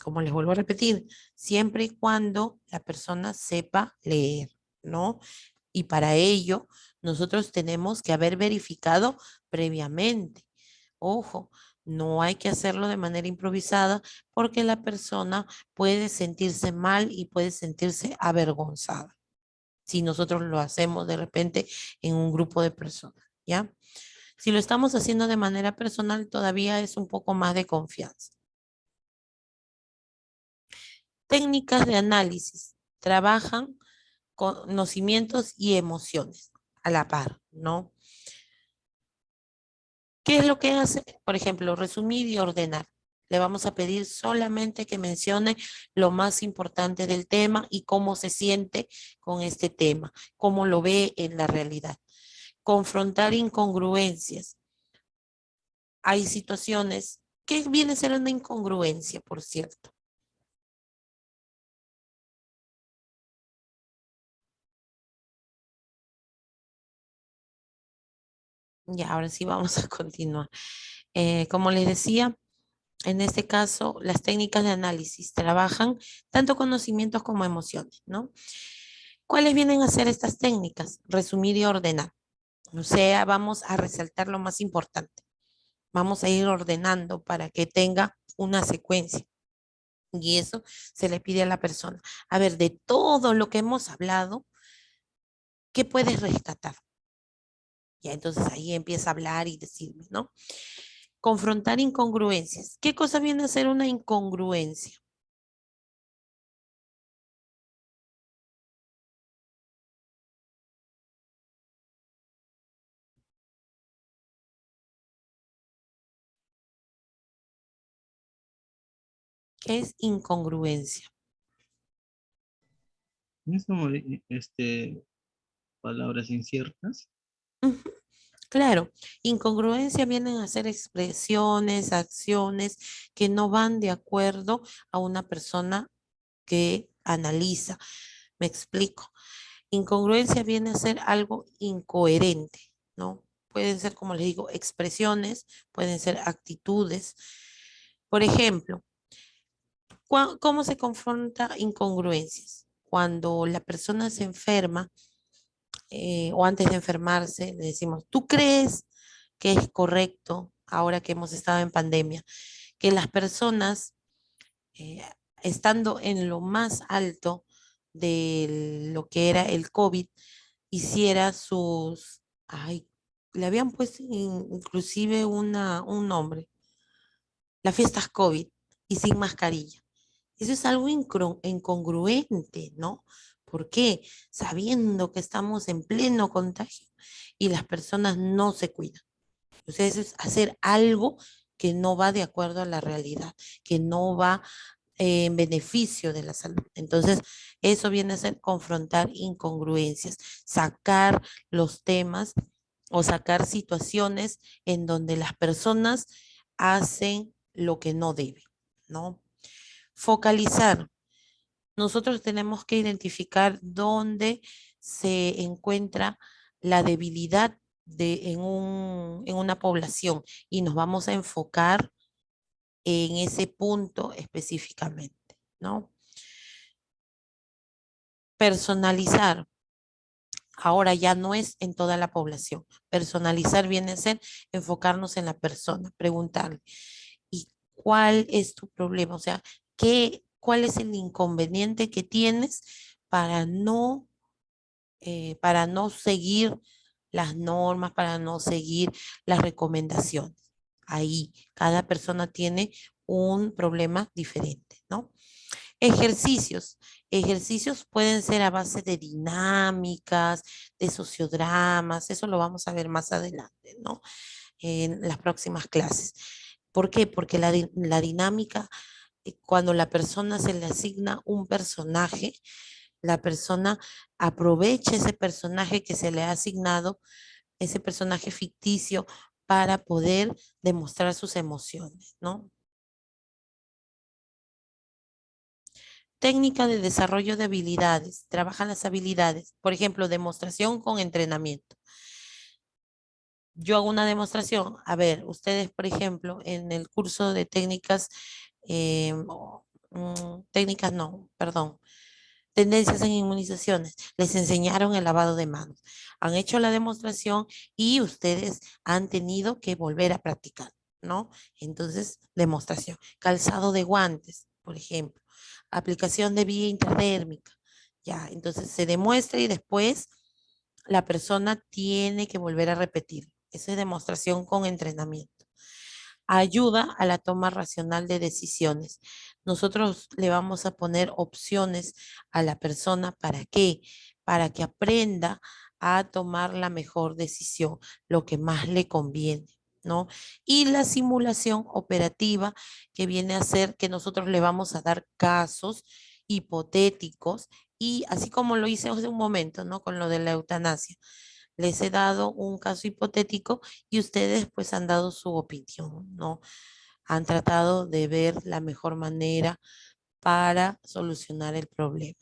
Como les vuelvo a repetir, siempre y cuando la persona sepa leer, ¿no? Y para ello, nosotros tenemos que haber verificado previamente, Ojo, no hay que hacerlo de manera improvisada porque la persona puede sentirse mal y puede sentirse avergonzada si nosotros lo hacemos de repente en un grupo de personas, ¿ya? Si lo estamos haciendo de manera personal, todavía es un poco más de confianza. Técnicas de análisis. Trabajan conocimientos y emociones a la par, ¿no? ¿Qué es lo que hace? Por ejemplo, resumir y ordenar. Le vamos a pedir solamente que mencione lo más importante del tema y cómo se siente con este tema, cómo lo ve en la realidad. Confrontar incongruencias. Hay situaciones que viene a ser una incongruencia, por cierto. Ya, ahora sí vamos a continuar. Como les decía, en este caso, las técnicas de análisis trabajan tanto conocimientos como emociones, ¿no? ¿Cuáles vienen a ser estas técnicas? Resumir y ordenar. O sea, vamos a resaltar lo más importante. Vamos a ir ordenando para que tenga una secuencia. Y eso se le pide a la persona. A ver, de todo lo que hemos hablado, ¿qué puedes rescatar? Ya, entonces ahí empieza a hablar y decirme, ¿no? Confrontar incongruencias. ¿Qué cosa viene a ser una incongruencia? ¿Qué es incongruencia?
Es como, palabras inciertas.
Ujú. Claro, incongruencia vienen a ser expresiones, acciones que no van de acuerdo a una persona que analiza. Me explico. Incongruencia viene a ser algo incoherente, ¿no? Pueden ser, como les digo, expresiones, pueden ser actitudes. Por ejemplo, ¿cómo se confronta incongruencias? Cuando la persona se enferma o antes de enfermarse, le decimos, ¿tú crees que es correcto, ahora que hemos estado en pandemia, que las personas, eh, estando en lo más alto de lo que era el COVID, hiciera sus, ay, le habían puesto inclusive un nombre, las fiestas COVID y sin mascarilla? Eso es algo incongruente, ¿no? ¿Por qué? Sabiendo que estamos en pleno contagio y las personas no se cuidan. Entonces, eso es hacer algo que no va de acuerdo a la realidad, que no va en beneficio de la salud. Entonces, eso viene a ser confrontar incongruencias, sacar los temas o sacar situaciones en donde las personas hacen lo que no deben, ¿no? Focalizar. Nosotros tenemos que identificar dónde se encuentra la debilidad en una población y nos vamos a enfocar en ese punto específicamente, ¿no? Personalizar. Ahora ya no es en toda la población. Personalizar viene a ser enfocarnos en la persona, preguntarle, ¿y cuál es tu problema? O sea, ¿cuál es el inconveniente que tienes para no seguir las normas, para no seguir las recomendaciones? Ahí, cada persona tiene un problema diferente, ¿no? Ejercicios. Ejercicios pueden ser a base de dinámicas, de sociodramas, eso lo vamos a ver más adelante, ¿no? En las próximas clases. ¿Por qué? Porque la dinámica, cuando la persona se le asigna un personaje, la persona aprovecha ese personaje que se le ha asignado, ese personaje ficticio, para poder demostrar sus emociones, ¿no? Técnica de desarrollo de habilidades. Trabajan las habilidades. Por ejemplo, demostración con entrenamiento. Yo hago una demostración. A ver, ustedes, por ejemplo, en el curso de técnicas, técnicas no, perdón, tendencias en inmunizaciones, les enseñaron el lavado de manos. Han hecho la demostración y ustedes han tenido que volver a practicar. ¿no? Entonces, demostración. Calzado de guantes, por ejemplo. Aplicación de vía interdérmica. Ya, entonces se demuestra y después la persona tiene que volver a repetir. Esa es demostración con entrenamiento. Ayuda a la toma racional de decisiones. Nosotros le vamos a poner opciones a la persona. ¿Para qué? Para que aprenda a tomar la mejor decisión, lo que más le conviene, ¿no? Y la simulación operativa, que viene a ser que nosotros le vamos a dar casos hipotéticos, y así como lo hice hace un momento, ¿no? Con lo de la eutanasia. Les he dado un caso hipotético y ustedes pues han dado su opinión, ¿no? Han tratado de ver la mejor manera para solucionar el problema.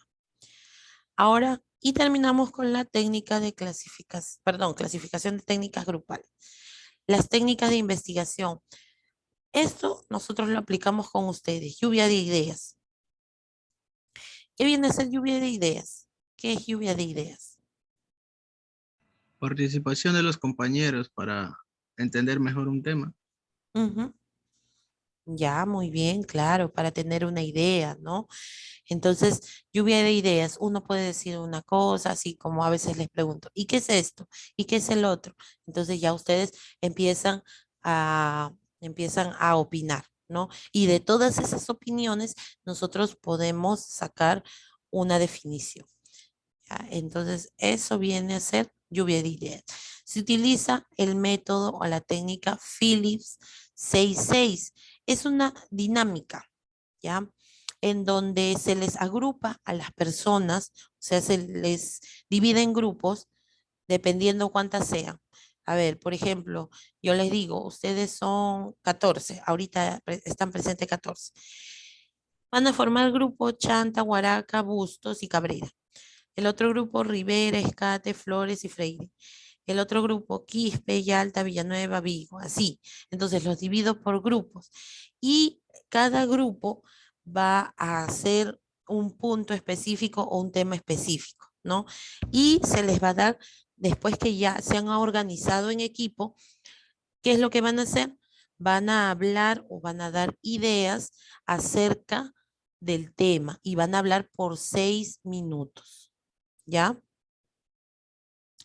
Ahora, y terminamos con la técnica de clasificación de técnicas grupales. Las técnicas de investigación. Esto nosotros lo aplicamos con ustedes, lluvia de ideas. ¿Qué viene a ser lluvia de ideas? ¿Qué es lluvia de ideas?
Participación de los compañeros para entender mejor un tema.
Ujú. Ya, muy bien, claro, para tener una idea, ¿no? Entonces, lluvia de ideas, uno puede decir una cosa, así como a veces les pregunto, ¿y qué es esto? ¿Y qué es el otro? Entonces ya ustedes a, empiezan a opinar, ¿no? Y de todas esas opiniones, nosotros podemos sacar una definición. ¿Ya? Entonces, eso viene a ser lluvia de ideas. Se utiliza el método o la técnica Phillips 66. Es una dinámica, ¿ya? En donde se les agrupa a las personas, o sea, se les divide en grupos, dependiendo cuántas sean. A ver, por ejemplo, yo les digo, ustedes son 14, ahorita están presentes 14. Van a formar grupo Chanta, Huaraca, Bustos y Cabrera. El otro grupo Rivera, Escate, Flores y Freire. El otro grupo Quispe, Yalta, Villanueva, Vigo, así. Entonces los divido por grupos y cada grupo va a hacer un punto específico o un tema específico, ¿no? Y se les va a dar, después que ya se han organizado en equipo, ¿qué es lo que van a hacer? Van a hablar o van a dar ideas acerca del tema y van a hablar por 6 minutos. ¿Ya?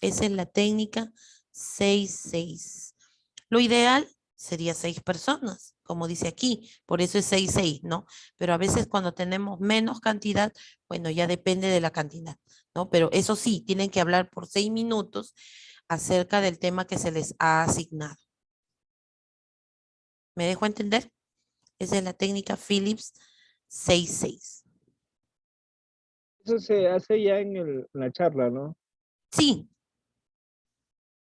Esa es la técnica 6-6. Lo ideal sería 6 personas, como dice aquí, por eso es 6-6, ¿no? Pero a veces cuando tenemos menos cantidad, bueno, ya depende de la cantidad, ¿no? Pero eso sí, tienen que hablar por 6 minutos acerca del tema que se les ha asignado. ¿Me dejo entender? Esa es la técnica Phillips 6-6.
Eso se hace ya en la charla, ¿no?
Sí,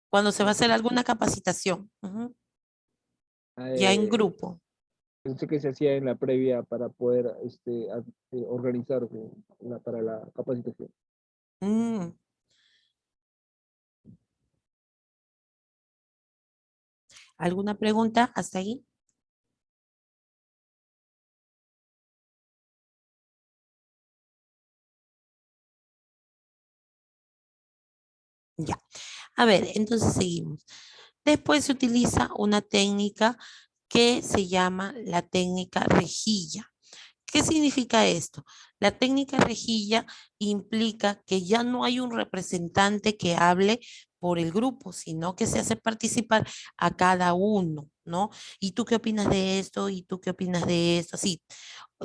cuando se va a
Ok.
hacer alguna capacitación, ya en grupo.
Pensé que se hacía en la previa para poder organizar para la capacitación.
Mm. ¿Alguna pregunta hasta ahí? Ya. A ver, entonces seguimos. Después se utiliza una técnica que se llama la técnica rejilla. ¿Qué significa esto? La técnica rejilla implica que ya no hay un representante que hable por el grupo, sino que se hace participar a cada uno, ¿no? ¿Y tú qué opinas de esto? ¿Y tú qué opinas de esto? Así,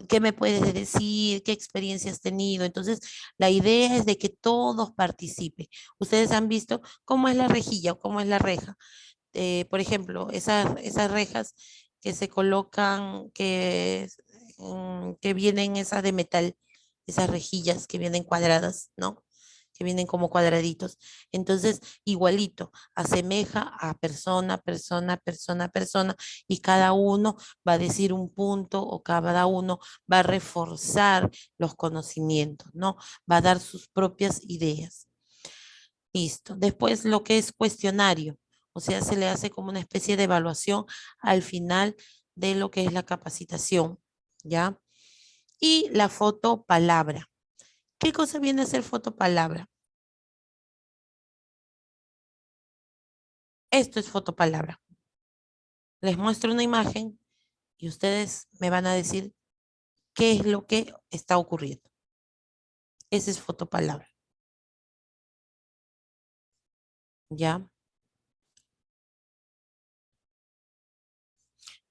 ¿qué me puedes decir? ¿Qué experiencia has tenido? Entonces, la idea es de que todos participen. Ustedes han visto cómo es la rejilla o cómo es la reja. Por ejemplo, esas rejas que se colocan, que vienen esas de metal, esas rejillas que vienen cuadradas, ¿no? Que vienen como cuadraditos. Entonces, igualito, asemeja a persona, persona, persona, persona, y cada uno va a decir un punto o cada uno va a reforzar los conocimientos, ¿no? Va a dar sus propias ideas. Listo. Después lo que es cuestionario, o sea, se le hace como una especie de evaluación al final de lo que es la capacitación, ¿ya? Y la fotopalabra. ¿Qué cosa viene a ser fotopalabra? Esto es fotopalabra. Les muestro una imagen y ustedes me van a decir qué es lo que está ocurriendo. Ese es fotopalabra. ¿Ya?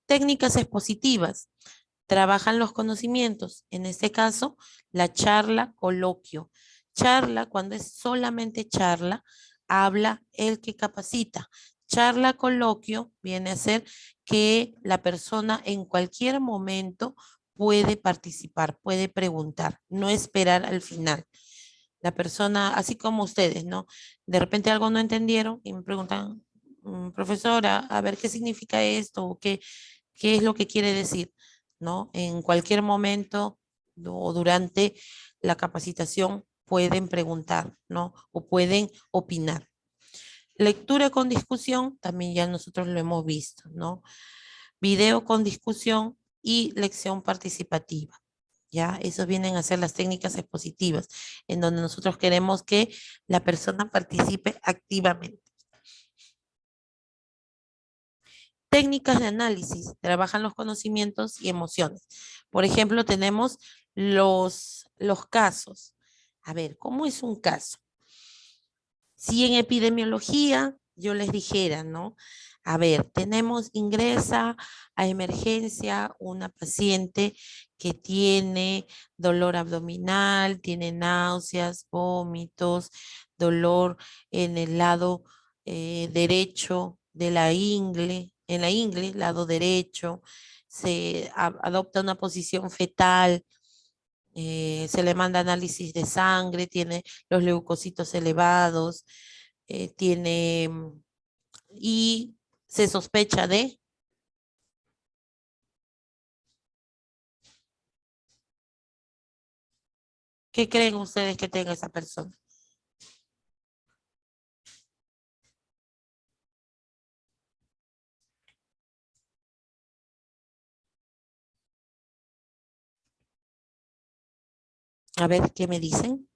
Técnicas expositivas. Trabajan los conocimientos. En este caso, la charla, coloquio. Charla, cuando es solamente charla, habla el que capacita. Charla, coloquio, viene a ser que la persona en cualquier momento puede participar, puede preguntar, no esperar al final. La persona, así como ustedes, ¿no? De repente algo no entendieron y me preguntan, profesora, a ver qué significa esto o qué es lo que quiere decir, ¿no? En cualquier momento o durante la capacitación pueden preguntar, ¿no? O pueden opinar. Lectura con discusión, también ya nosotros lo hemos visto, ¿no? Video con discusión y lección participativa. ¿Ya? Esos vienen a ser las técnicas expositivas, en donde nosotros queremos que la persona participe activamente. Técnicas de análisis, trabajan los conocimientos y emociones. Por ejemplo, tenemos los casos. A ver, ¿cómo es un caso? Si en epidemiología yo les dijera, ¿no? A ver, ingresa a emergencia una paciente que tiene dolor abdominal, tiene náuseas, vómitos, dolor en el lado derecho de la ingle, en la ingle, lado derecho, se adopta una posición fetal, se le manda análisis de sangre, tiene los leucocitos elevados, tiene y se sospecha de, ¿qué creen ustedes que tenga esa persona? A ver, ¿qué me dicen?